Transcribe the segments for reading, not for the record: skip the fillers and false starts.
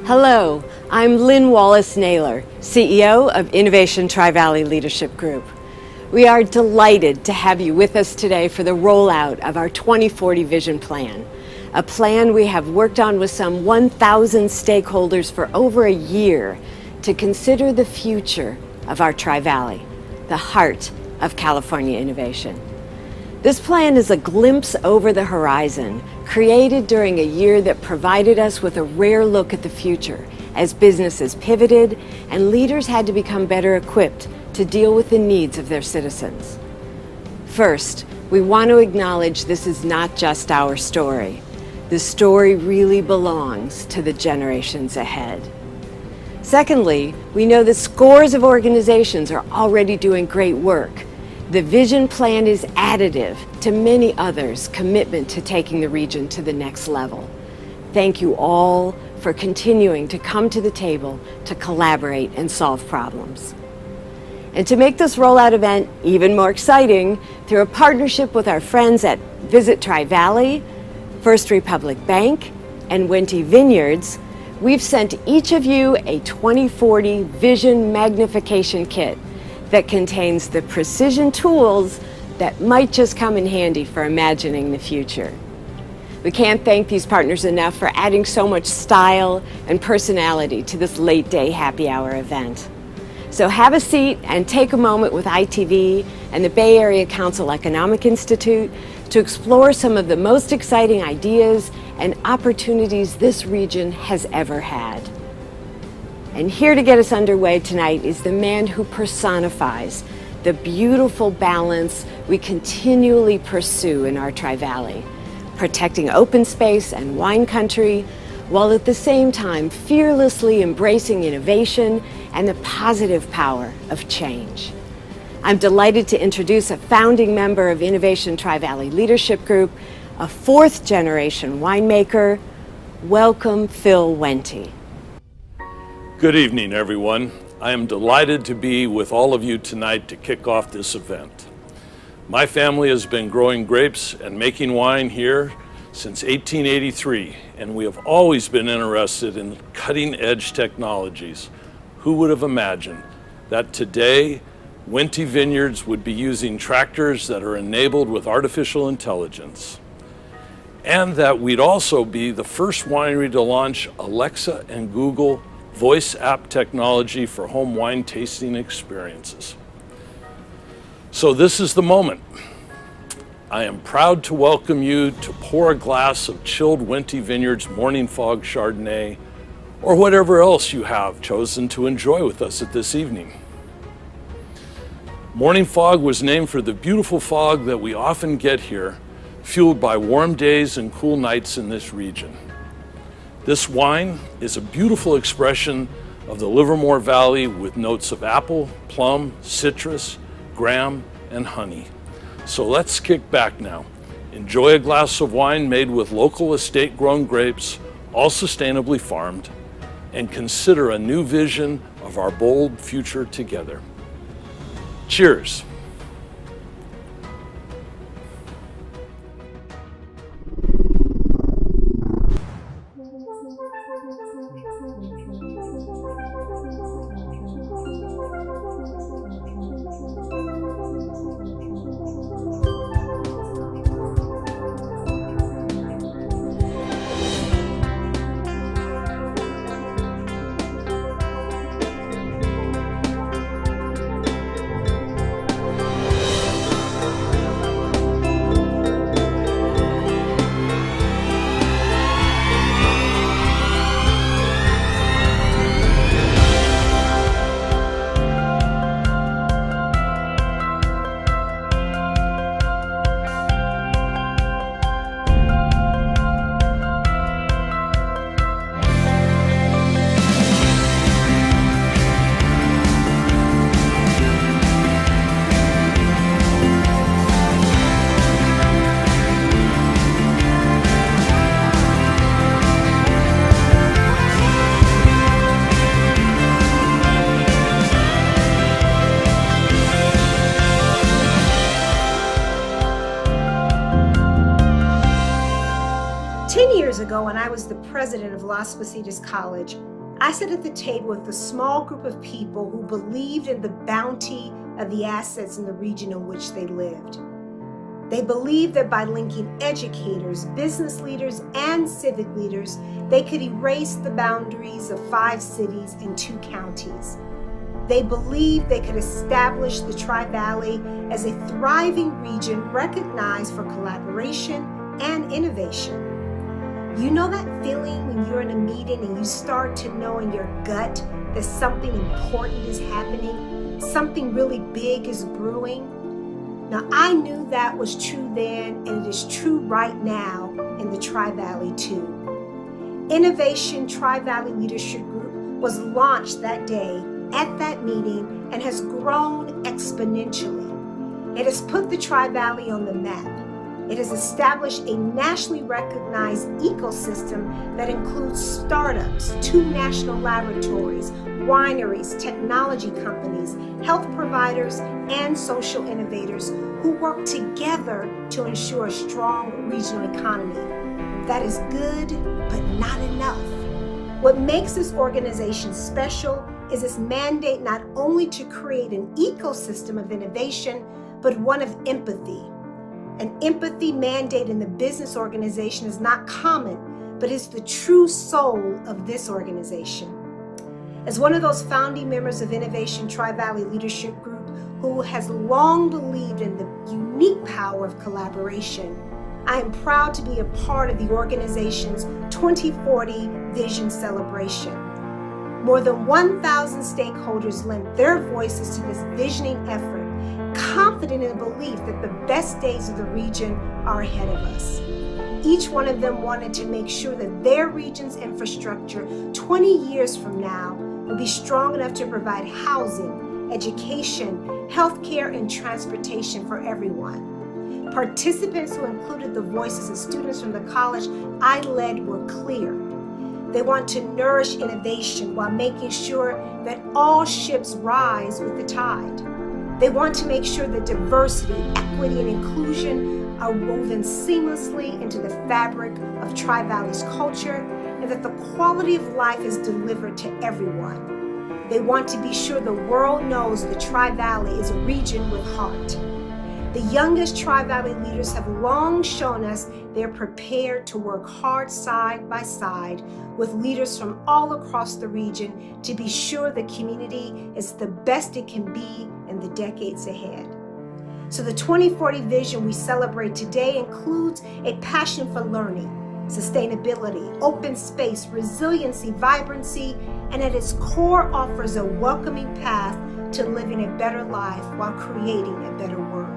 Hello, I'm Lynn Wallace-Naylor, CEO of Innovation Tri-Valley Leadership Group. We are delighted to have you with us today for the rollout of our 2040 Vision Plan, a plan we have worked on with some 1,000 stakeholders for over a year to consider the future of our Tri-Valley, the heart of California innovation. This plan is a glimpse over the horizon, created during a year that provided us with a rare look at the future as businesses pivoted and leaders had to become better equipped to deal with the needs of their citizens. First, we want to acknowledge this is not just our story. The story really belongs to the generations ahead. Secondly, we know that scores of organizations are already doing great work. The Vision Plan is additive to many others' commitment to taking the region to the next level. Thank you all for continuing to come to the table to collaborate and solve problems. And to make this rollout event even more exciting, through a partnership with our friends at Visit Tri-Valley, First Republic Bank, and Wente Vineyards, we've sent each of you a 2040 Vision Magnification Kit that contains the precision tools that might just come in handy for imagining the future. We can't thank these partners enough for adding so much style and personality to this late day happy hour event. So have a seat and take a moment with ITV and the Bay Area Council Economic Institute to explore some of the most exciting ideas and opportunities this region has ever had. And here to get us underway tonight is the man who personifies the beautiful balance we continually pursue in our Tri-Valley, protecting open space and wine country, while at the same time fearlessly embracing innovation and the positive power of change. I'm delighted to introduce a founding member of Innovation Tri-Valley Leadership Group, a fourth generation winemaker. Welcome, Phil Wente. Good evening, everyone. I am delighted to be with all of you tonight to kick off this event. My family has been growing grapes and making wine here since 1883, and we have always been interested in cutting-edge technologies. Who would have imagined that today, Wente Vineyards would be using tractors that are enabled with artificial intelligence, and that we'd also be the first winery to launch Alexa and Google voice app technology for home wine tasting experiences. So this is the moment. I am proud to welcome you to pour a glass of chilled Wente Vineyards Morning Fog Chardonnay, or whatever else you have chosen to enjoy with us at this evening. Morning Fog was named for the beautiful fog that we often get here, fueled by warm days and cool nights in this region. This wine is a beautiful expression of the Livermore Valley with notes of apple, plum, citrus, graham, and honey. So let's kick back now. Enjoy a glass of wine made with local estate-grown grapes, all sustainably farmed, and consider a new vision of our bold future together. Cheers. ago, when I was the president of Las Positas College, I sat at the table with a small group of people who believed in the bounty of the assets in the region in which they lived. They believed that by linking educators, business leaders, and civic leaders, they could erase the boundaries of 5 cities and 2 counties. They believed they could establish the Tri-Valley as a thriving region recognized for collaboration and innovation. You know that feeling when you're in a meeting and you start to know in your gut that something important is happening, something really big is brewing? Now, I knew that was true then, and it is true right now in the Tri-Valley too. Innovation Tri-Valley Leadership Group was launched that day at that meeting and has grown exponentially. It has put the Tri-Valley on the map. It has established a nationally recognized ecosystem that includes startups, 2 national laboratories, wineries, technology companies, health providers, and social innovators who work together to ensure a strong regional economy. That is good, but not enough. What makes this organization special is its mandate not only to create an ecosystem of innovation, but one of empathy. An empathy mandate in the business organization is not common, but is the true soul of this organization. As one of those founding members of Innovation Tri-Valley Leadership Group who has long believed in the unique power of collaboration, I am proud to be a part of the organization's 2040 Vision Celebration. More than 1,000 stakeholders lent their voices to this visioning effort, confident in the belief that the best days of the region are ahead of us. Each one of them wanted to make sure that their region's infrastructure 20 years from now will be strong enough to provide housing, education, healthcare, and transportation for everyone. Participants who included the voices of students from the college I led were clear. They want to nourish innovation while making sure that all ships rise with the tide. They want to make sure that diversity, equity, and inclusion are woven seamlessly into the fabric of Tri-Valley's culture, and that the quality of life is delivered to everyone. They want to be sure the world knows the Tri-Valley is a region with heart. The youngest Tri-Valley leaders have long shown us they're prepared to work hard side by side with leaders from all across the region to be sure the community is the best it can be in the decades ahead. So the 2040 vision we celebrate today includes a passion for learning, sustainability, open space, resiliency, vibrancy, and at its core offers a welcoming path to living a better life while creating a better world.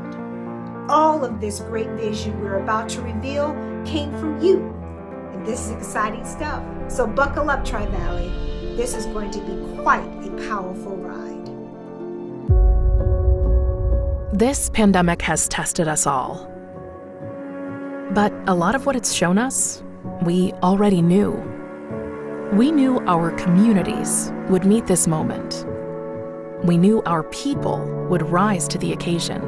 All of this great vision we're about to reveal came from you, and this is exciting stuff. So buckle up, Tri-Valley. This is going to be quite a powerful ride. This pandemic has tested us all. But a lot of what it's shown us, we already knew. We knew our communities would meet this moment. We knew our people would rise to the occasion.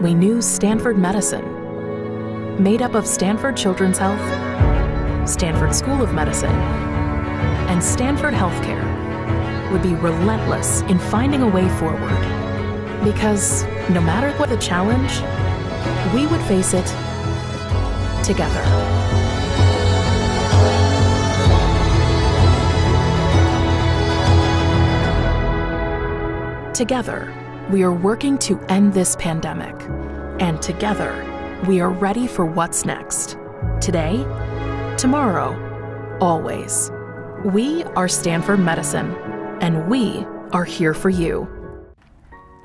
We knew Stanford Medicine, made up of Stanford Children's Health, Stanford School of Medicine, and Stanford Healthcare, would be relentless in finding a way forward. Because no matter what the challenge, we would face it together. Together, we are working to end this pandemic. And together, we are ready for what's next. Today, tomorrow, always. We are Stanford Medicine, and we are here for you.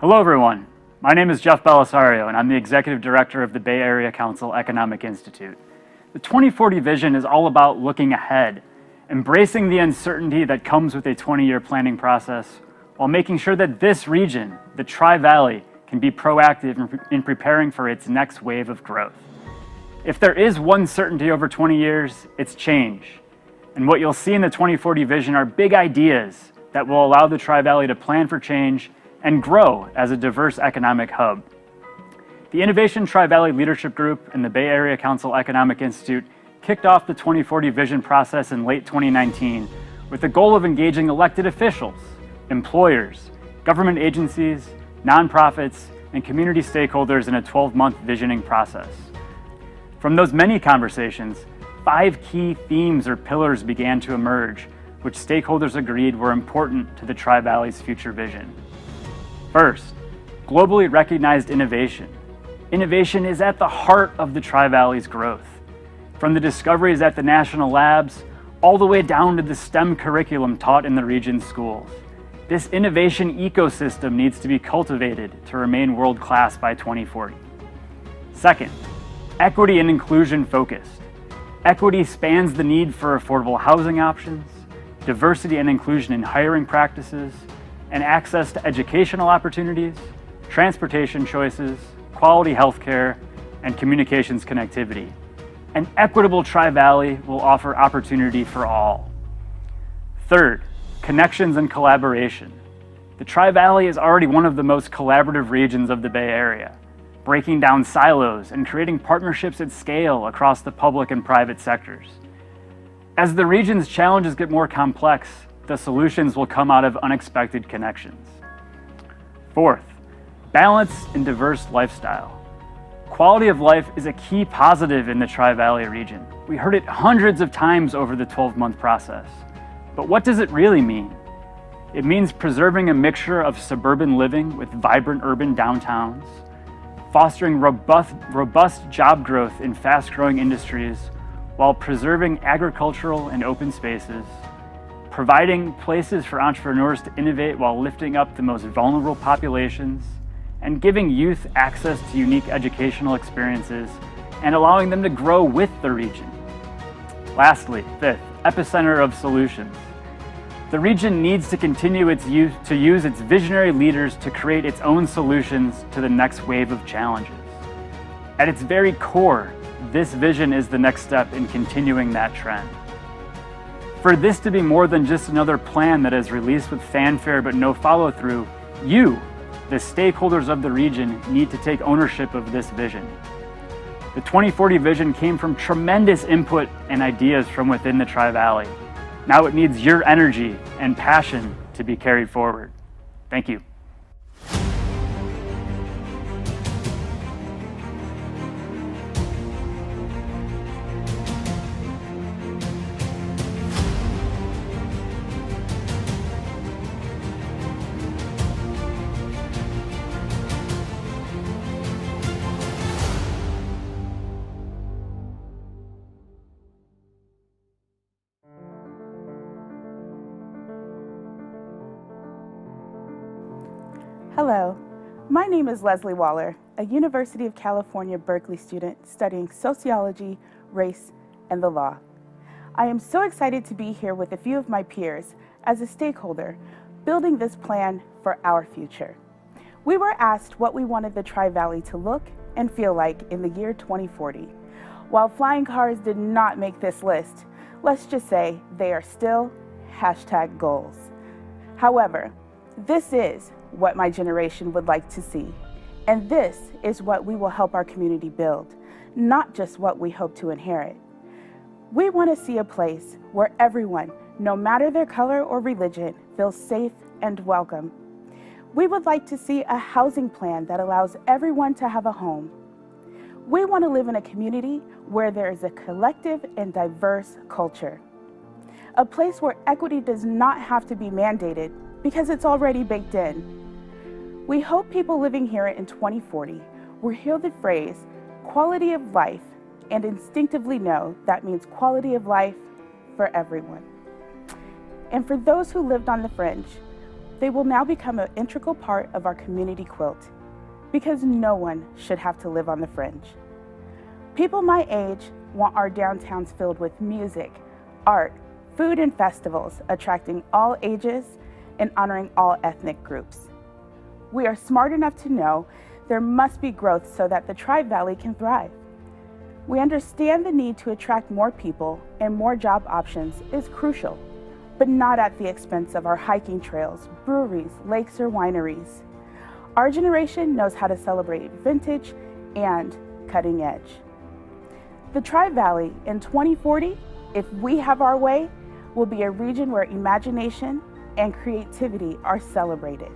Hello, everyone. My name is Jeff Bellisario, and I'm the Executive Director of the Bay Area Council Economic Institute. The 2040 vision is all about looking ahead, embracing the uncertainty that comes with a 20-year planning process, while making sure that this region, the Tri-Valley, can be proactive in preparing for its next wave of growth. If there is one certainty over 20 years, it's change. And what you'll see in the 2040 vision are big ideas that will allow the Tri-Valley to plan for change and grow as a diverse economic hub. The Innovation Tri-Valley Leadership Group and the Bay Area Council Economic Institute kicked off the 2040 vision process in late 2019 with the goal of engaging elected officials, employers, government agencies, nonprofits, and community stakeholders in a 12-month visioning process. From those many conversations, 5 key themes or pillars began to emerge, which stakeholders agreed were important to the Tri-Valley's future vision. First, globally recognized innovation. Innovation is at the heart of the Tri-Valley's growth. From the discoveries at the national labs, all the way down to the STEM curriculum taught in the region's schools. This innovation ecosystem needs to be cultivated to remain world-class by 2040. Second, equity and inclusion focused. Equity spans the need for affordable housing options, diversity and inclusion in hiring practices, and access to educational opportunities, transportation choices, quality healthcare, and communications connectivity. An equitable Tri-Valley will offer opportunity for all. Third, connections and collaboration. The Tri-Valley is already one of the most collaborative regions of the Bay Area, breaking down silos and creating partnerships at scale across the public and private sectors. As the region's challenges get more complex, the solutions will come out of unexpected connections. Fourth, balanced and diverse lifestyle. Quality of life is a key positive in the Tri-Valley region. We heard it hundreds of times over the 12-month process. But what does it really mean? It means preserving a mixture of suburban living with vibrant urban downtowns, fostering robust job growth in fast-growing industries while preserving agricultural and open spaces, providing places for entrepreneurs to innovate while lifting up the most vulnerable populations, and giving youth access to unique educational experiences and allowing them to grow with the region. Lastly, fifth, epicenter of solutions. The region needs to continue to use its visionary leaders to create its own solutions to the next wave of challenges. At its very core, this vision is the next step in continuing that trend. For this to be more than just another plan that is released with fanfare but no follow-through, you, the stakeholders of the region, need to take ownership of this vision. The 2040 vision came from tremendous input and ideas from within the Tri-Valley. Now it needs your energy and passion to be carried forward. Thank you. Hello, my name is Lez'li Waller, a University of California, Berkeley student studying sociology, race, and the law. I am so excited to be here with a few of my peers as a stakeholder, building this plan for our future. We were asked what we wanted the Tri-Valley to look and feel like in the year 2040. While flying cars did not make this list, let's just say they are still #goals. However, this is what my generation would like to see. And this is what we will help our community build, not just what we hope to inherit. We want to see a place where everyone, no matter their color or religion, feels safe and welcome. We would like to see a housing plan that allows everyone to have a home. We want to live in a community where there is a collective and diverse culture. A place where equity does not have to be mandated because it's already baked in. We hope people living here in 2040 will hear the phrase quality of life and instinctively know that means quality of life for everyone. And for those who lived on the fringe, they will now become an integral part of our community quilt because no one should have to live on the fringe. People my age want our downtowns filled with music, art, food, and festivals, attracting all ages and honoring all ethnic groups. We are smart enough to know there must be growth so that the Tri-Valley can thrive. We understand the need to attract more people and more job options is crucial, but not at the expense of our hiking trails, breweries, lakes, or wineries. Our generation knows how to celebrate vintage and cutting edge. The Tri-Valley in 2040, if we have our way, will be a region where imagination and creativity are celebrated,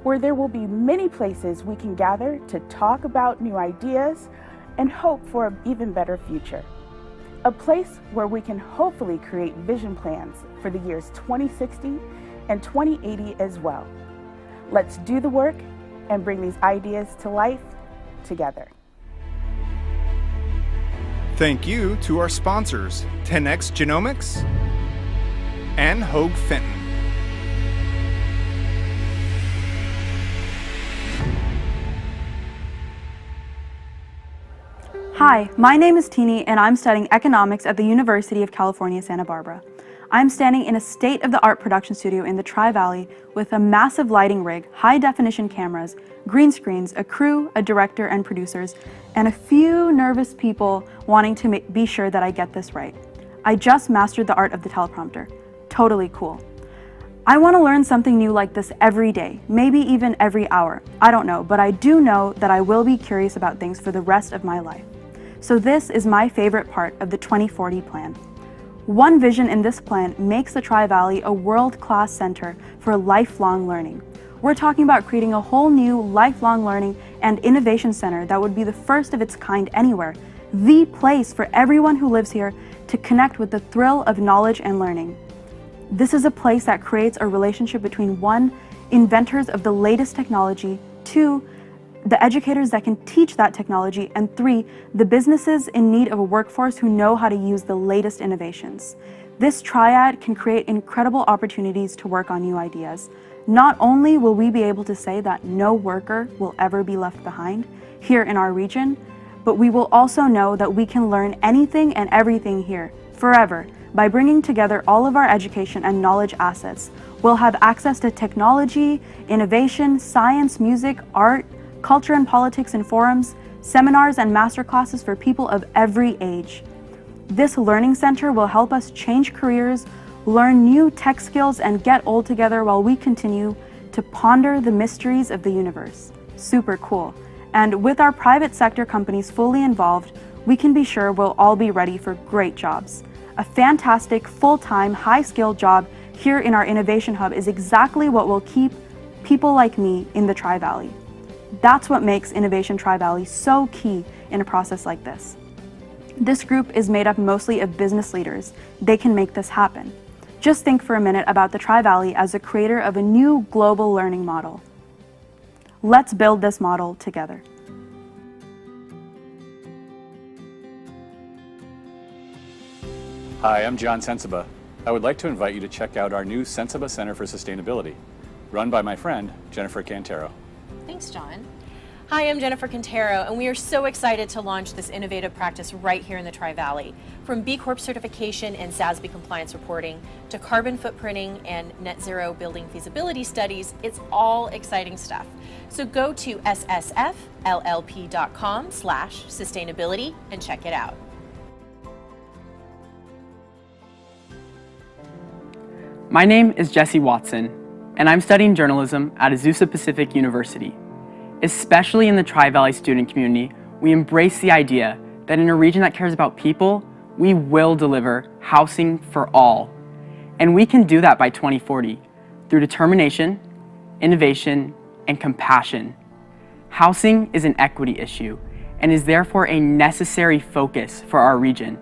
where there will be many places we can gather to talk about new ideas and hope for an even better future. A place where we can hopefully create vision plans for the years 2060 and 2080 as well. Let's do the work and bring these ideas to life together. Thank you to our sponsors, 10x Genomics and Hoge Fenton. Hi, my name is Tinni and I'm studying economics at the University of California, Santa Barbara. I'm standing in a state-of-the-art production studio in the Tri-Valley with a massive lighting rig, high-definition cameras, green screens, a crew, a director, and producers, and a few nervous people wanting to be sure that I get this right. I just mastered the art of the teleprompter. Totally cool. I want to learn something new like this every day, maybe even every hour. I don't know, but I do know that I will be curious about things for the rest of my life. So this is my favorite part of the 2040 plan. One vision in this plan makes the Tri-Valley a world-class center for lifelong learning. We're talking about creating a whole new lifelong learning and innovation center that would be the first of its kind anywhere, the place for everyone who lives here to connect with the thrill of knowledge and learning. This is a place that creates a relationship between 1, inventors of the latest technology, 2, the educators that can teach that technology, and 3, the businesses in need of a workforce who know how to use the latest innovations. This triad can create incredible opportunities to work on new ideas. Not only will we be able to say that no worker will ever be left behind here in our region, but we will also know that we can learn anything and everything here, forever. By bringing together all of our education and knowledge assets, we'll have access to technology, innovation, science, music, art, culture and politics and forums, seminars and masterclasses for people of every age. This learning center will help us change careers, learn new tech skills, and get old together while we continue to ponder the mysteries of the universe. Super cool. And with our private sector companies fully involved, we can be sure we'll all be ready for great jobs. A fantastic, full-time, high-skilled job here in our innovation hub is exactly what will keep people like me in the Tri-Valley. That's what makes Innovation Tri-Valley so key in a process like this. This group is made up mostly of business leaders. They can make this happen. Just think for a minute about the Tri-Valley as a creator of a new global learning model. Let's build this model together. Hi, I'm John Sensiba. I would like to invite you to check out our new Sensiba Center for Sustainability, run by my friend, Jennifer Cantero. Thanks, John. Hi, I'm Jennifer Cantero, and we are so excited to launch this innovative practice right here in the Tri-Valley. From B Corp certification and SASB compliance reporting to carbon footprinting and net zero building feasibility studies, it's all exciting stuff. So go to ssfllp.com/sustainability and check it out. My name is Jessie Watson, and I'm studying journalism at Azusa Pacific University. Especially in the Tri-Valley student community, we embrace the idea that in a region that cares about people, we will deliver housing for all. And we can do that by 2040 through determination, innovation, and compassion. Housing is an equity issue and is therefore a necessary focus for our region.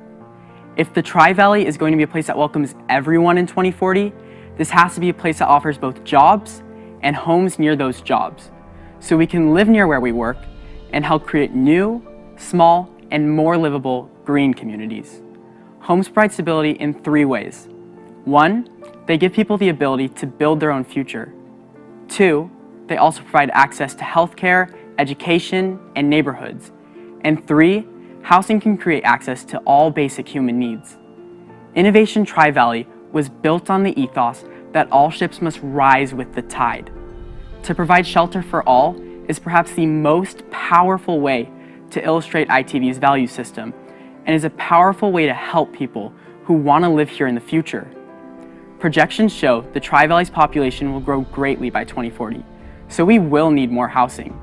If the Tri-Valley is going to be a place that welcomes everyone in 2040, this has to be a place that offers both jobs and homes near those jobs, so we can live near where we work and help create new, small, and more livable green communities. Homes provide stability in 3 ways. 1, they give people the ability to build their own future. 2, they also provide access to healthcare, education, and neighborhoods. And 3, housing can create access to all basic human needs. Innovation Tri-Valley was built on the ethos that all ships must rise with the tide. To provide shelter for all is perhaps the most powerful way to illustrate ITV's value system, and is a powerful way to help people who want to live here in the future. Projections show the Tri-Valley's population will grow greatly by 2040, so we will need more housing.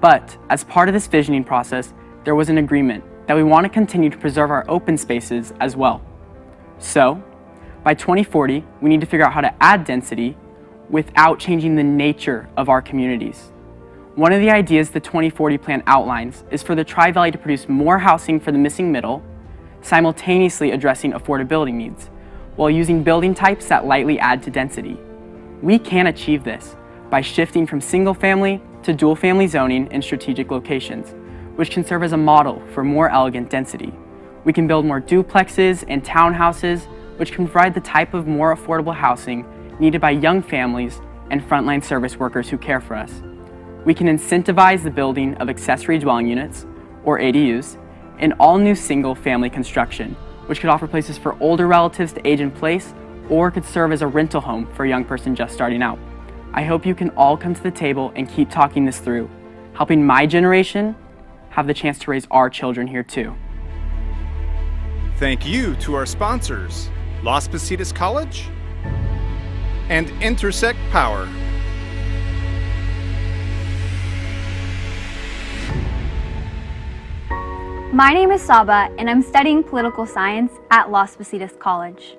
But as part of this visioning process, there was an agreement that we want to continue to preserve our open spaces as well. So, By 2040, we need to figure out how to add density without changing the nature of our communities. One of the ideas the 2040 plan outlines is for the Tri-Valley to produce more housing for the missing middle, simultaneously addressing affordability needs, while using building types that lightly add to density. We can achieve this by shifting from single-family to dual-family zoning in strategic locations, which can serve as a model for more elegant density. We can build more duplexes and townhouses, which can provide the type of more affordable housing needed by young families and frontline service workers who care for us. We can incentivize the building of accessory dwelling units, or ADUs, in all new single-family construction, which could offer places for older relatives to age in place, or could serve as a rental home for a young person just starting out. I hope you can all come to the table and keep talking this through, helping my generation have the chance to raise our children here too. Thank you to our sponsors, Las Positas College and Intersect Power. My name is Saba, and I'm studying political science at Las Positas College.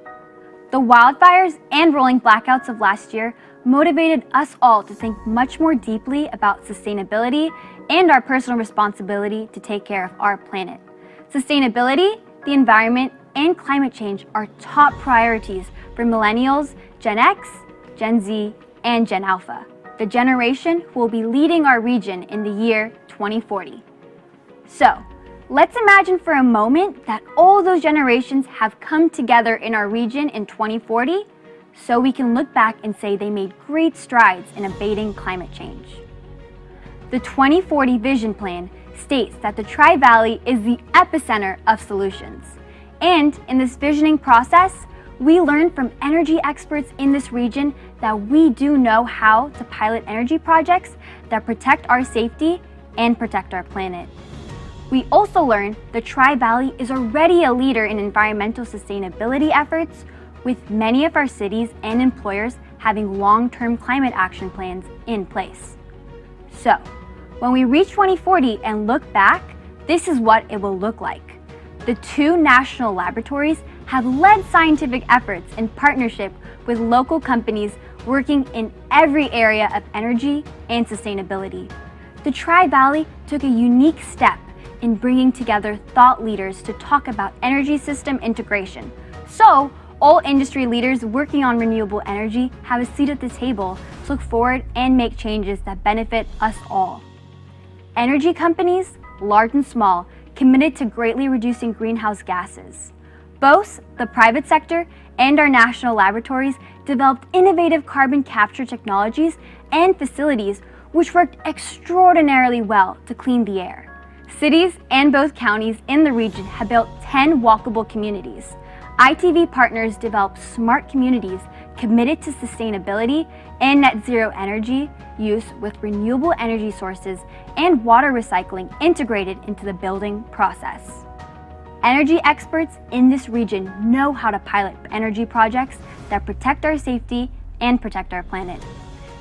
The wildfires and rolling blackouts of last year motivated us all to think much more deeply about sustainability and our personal responsibility to take care of our planet. Sustainability, the environment, and climate change are top priorities for millennials, Gen X, Gen Z, and Gen Alpha, the generation who will be leading our region in the year 2040. So, let's imagine for a moment that all those generations have come together in our region in 2040, so we can look back and say they made great strides in abating climate change. The 2040 Vision Plan states that the Tri-Valley is the epicenter of solutions. And in this visioning process, we learned from energy experts in this region that we do know how to pilot energy projects that protect our safety and protect our planet. We also learned the Tri-Valley is already a leader in environmental sustainability efforts, with many of our cities and employers having long-term climate action plans in place. So, when we reach 2040 and look back, this is what it will look like. The two national laboratories have led scientific efforts in partnership with local companies working in every area of energy and sustainability. The Tri-Valley took a unique step in bringing together thought leaders to talk about energy system integration. So, all industry leaders working on renewable energy have a seat at the table to look forward and make changes that benefit us all. Energy companies, large and small, committed to greatly reducing greenhouse gases. Both the private sector and our national laboratories developed innovative carbon capture technologies and facilities which worked extraordinarily well to clean the air. Cities and both counties in the region have built 10 walkable communities. ITV partners developed smart communities committed to sustainability and net zero energy use with renewable energy sources and water recycling integrated into the building process. Energy experts in this region know how to pilot energy projects that protect our safety and protect our planet.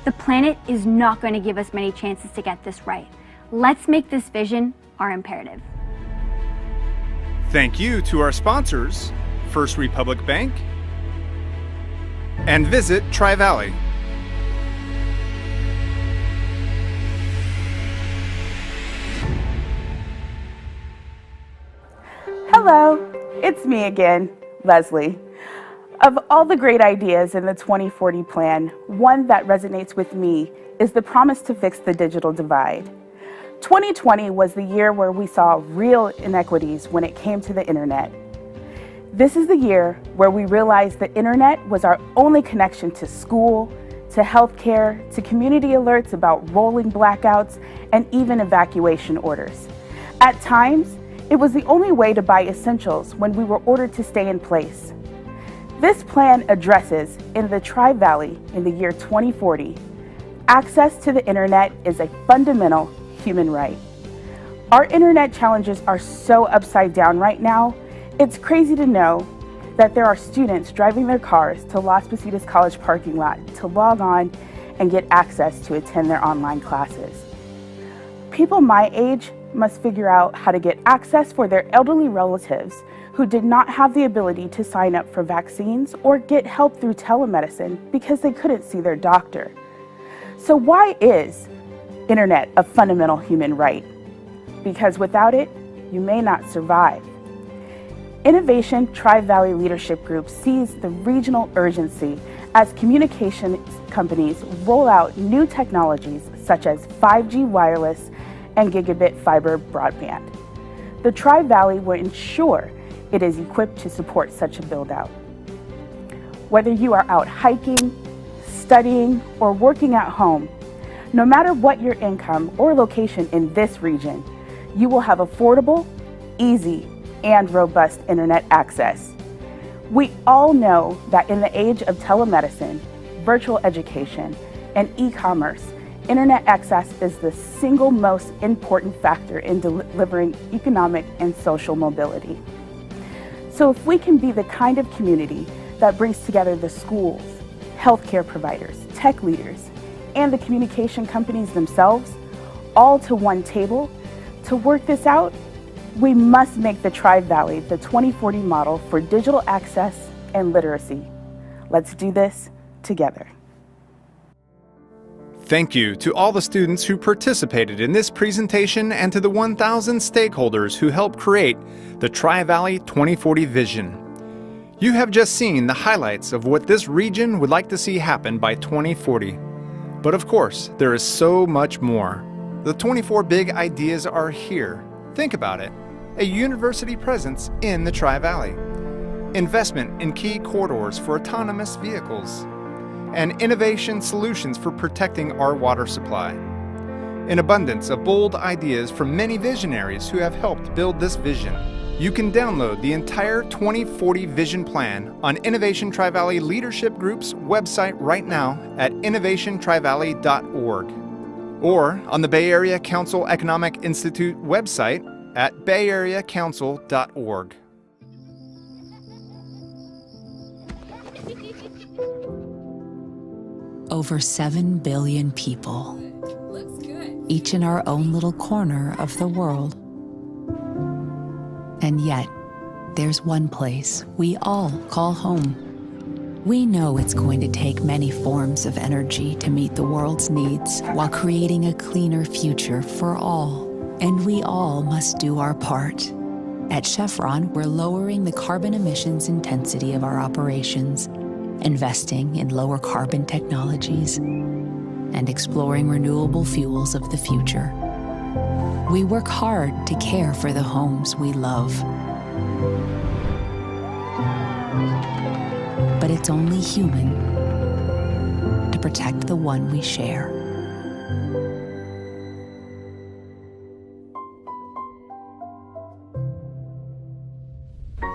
The planet is not going to give us many chances to get this right. Let's make this vision our imperative. Thank you to our sponsors, First Republic Bank and Visit Tri-Valley. Hello, it's me again, Lez'li. Of all the great ideas in the 2040 plan, one that resonates with me is the promise to fix the digital divide. 2020 was the year where we saw real inequities when it came to the internet. This is the year where we realized the internet was our only connection to school, to healthcare, to community alerts about rolling blackouts, and even evacuation orders. At times, it was the only way to buy essentials when we were ordered to stay in place. This plan addresses, in the Tri-Valley in the year 2040, access to the internet is a fundamental human right. Our internet challenges are so upside down right now, it's crazy to know that there are students driving their cars to Las Positas College parking lot to log on and get access to attend their online classes. People my age must figure out how to get access for their elderly relatives who did not have the ability to sign up for vaccines or get help through telemedicine because they couldn't see their doctor. So why is internet a fundamental human right? Because without it, you may not survive. Innovation Tri-Valley Leadership Group sees the regional urgency as communication companies roll out new technologies such as 5G wireless and gigabit fiber broadband. The Tri-Valley will ensure it is equipped to support such a build-out. Whether you are out hiking, studying, or working at home, no matter what your income or location in this region, you will have affordable, easy, and robust internet access. We all know that in the age of telemedicine, virtual education, and e-commerce, internet access is the single most important factor in delivering economic and social mobility. So if we can be the kind of community that brings together the schools, healthcare providers, tech leaders, and the communication companies themselves, all to one table, to work this out, we must make the Tri-Valley the 2040 model for digital access and literacy. Let's do this together. Thank you to all the students who participated in this presentation and to the 1,000 stakeholders who helped create the Tri-Valley 2040 vision. You have just seen the highlights of what this region would like to see happen by 2040. But of course, there is so much more. The 24 big ideas are here. Think about it. A university presence in the Tri-Valley. Investment in key corridors for autonomous vehicles. And innovation solutions for protecting our water supply. An abundance of bold ideas from many visionaries who have helped build this vision. You can download the entire 2040 Vision Plan on Innovation Tri-Valley Leadership Group's website right now at innovationtrivalley.org or on the Bay Area Council Economic Institute website at bayareacouncil.org. Over 7 billion people, each in our own little corner of the world. And yet, there's one place we all call home. We know it's going to take many forms of energy to meet the world's needs while creating a cleaner future for all. And we all must do our part. At Chevron, we're lowering the carbon emissions intensity of our operations, investing in lower carbon technologies, and exploring renewable fuels of the future. We work hard to care for the homes we love. But it's only human to protect the one we share.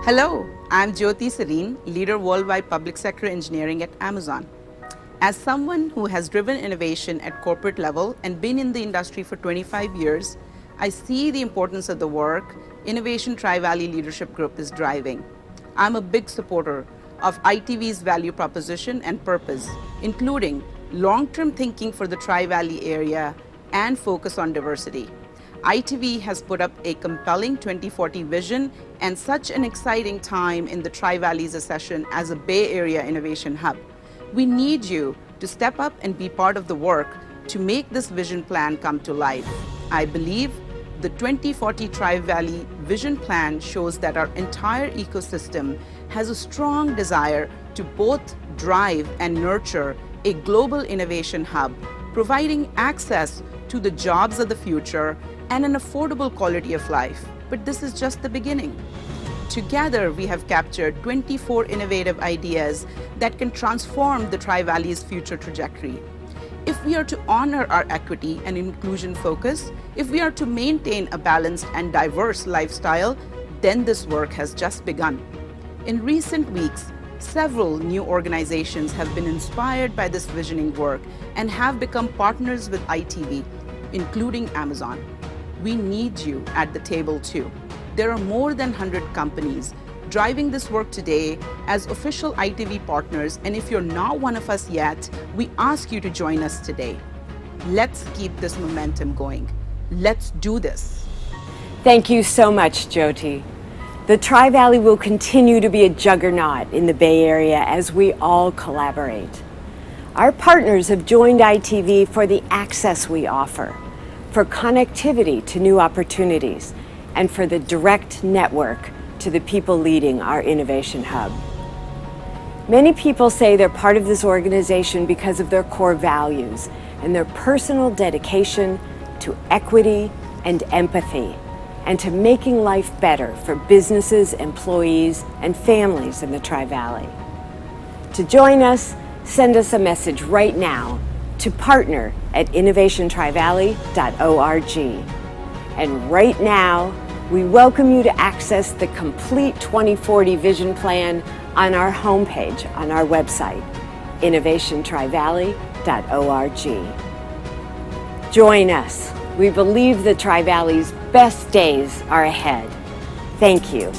Hello, I'm Jyoti Sarin, Leader Worldwide Public Sector Engineering at Amazon. As someone who has driven innovation at corporate level and been in the industry for 25 years, I see the importance of the work Innovation Tri-Valley Leadership Group is driving. I'm a big supporter of ITV's value proposition and purpose, including long-term thinking for the Tri-Valley area and focus on diversity. ITV has put up a compelling 2040 vision and such an exciting time in the Tri-Valley's accession as a Bay Area innovation hub. We need you to step up and be part of the work to make this vision plan come to life. I believe the 2040 Tri-Valley Vision Plan shows that our entire ecosystem has a strong desire to both drive and nurture a global innovation hub, providing access to the jobs of the future and an affordable quality of life. But this is just the beginning. Together, we have captured 24 innovative ideas that can transform the Tri-Valley's future trajectory. If we are to honor our equity and inclusion focus, if we are to maintain a balanced and diverse lifestyle, then this work has just begun. In recent weeks, several new organizations have been inspired by this visioning work and have become partners with ITV, including Amazon. We need you at the table too. There are more than 100 companies driving this work today as official ITV partners, and if you're not one of us yet, we ask you to join us today. Let's keep this momentum going. Let's do this. Thank you so much, Jyoti. The Tri-Valley will continue to be a juggernaut in the Bay Area as we all collaborate. Our partners have joined ITV for the access we offer, for connectivity to new opportunities, and for the direct network to the people leading our innovation hub. Many people say they're part of this organization because of their core values and their personal dedication to equity and empathy, and to making life better for businesses, employees, and families in the Tri-Valley. To join us, send us a message right now to partner@innovationtrivalley.org. And right now, we welcome you to access the complete 2040 Vision Plan on our homepage on our website, innovationtrivalley.org. Join us. We believe the Tri-Valley's best days are ahead. Thank you.